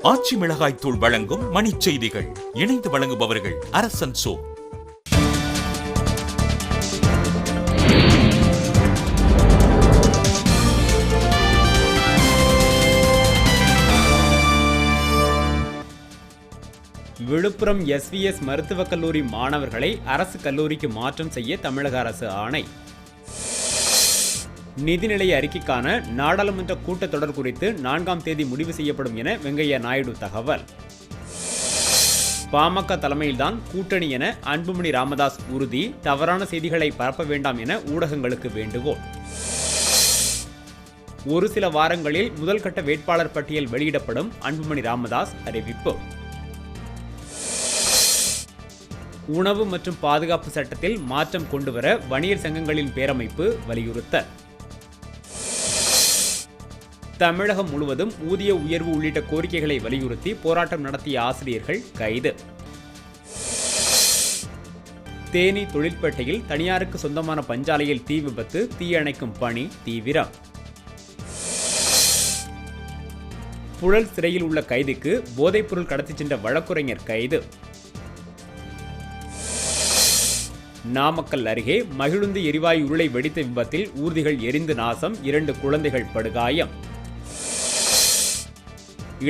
ஆச்சி மிளகாய் தூள் வழங்கும் மணிச் செய்திகள். இணைந்து வழங்குபவர்கள் அரசன் சோ. விழுப்புரம் SVS மருத்துவக் கல்லூரி மாணவர்களை அரசு கல்லூரிக்கு மாற்றம் செய்ய தமிழக அரசு ஆணை. நிதிநிலை அறிக்கைக்கான நாடாளுமன்ற கூட்டத்தொடர் குறித்து 4ஆம் தேதி முடிவு செய்யப்படும் என வெங்கையா நாயுடு தகவல். பாமக தலைமையில்தான் கூட்டணி என அன்புமணி ராமதாஸ் உறுதி. தவறான செய்திகளை பரப்ப வேண்டாம் என ஊடகங்களுக்கு வேண்டுகோள். ஒரு சில வாரங்களில் முதல் கட்ட வேட்பாளர் பட்டியல் வெளியிடப்படும். அன்புமணி ராமதாஸ் அறிவிப்பு. உணவு மற்றும் பாதுகாப்பு சட்டத்தில் மாற்றம் கொண்டுவர வணிகர் சங்கங்களின் பேரமைப்பு வலியுறுத்தல். தமிழகம் முழுவதும் ஊதிய உயர்வு உள்ளிட்ட கோரிக்கைகளை வலியுறுத்தி போராட்டம் நடத்திய ஆசிரியர்கள் கைது. தேனி தொழிற்பேட்டையில் தனியாருக்கு சொந்தமான பஞ்சாலையில் தீ விபத்து. தீயணைக்கும் பணி தீவிரம். புழல் சிறையில் உள்ள கைதிக்கு போதைப்பொருள் கடத்திச் சென்ற வழக்குரைஞர் கைது. நாமக்கல் அருகே மகிழுந்து எரிவாயு உருளை வெடித்த விபத்தில் ஊர்திகள் எரிந்து நாசம். 2 குழந்தைகள் படுகாயம்.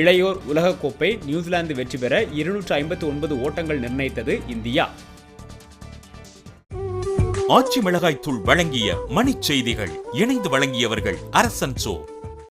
இளையோர் உலகக்கோப்பை நியூசிலாந்து வெற்றி பெற 259 ஓட்டங்கள் நிர்ணயித்தது இந்தியா. ஆச்சி மிளகாய் தூள் வழங்கிய மணிச் செய்திகள். இணைந்து வழங்கியவர்கள் அரசன் சோ.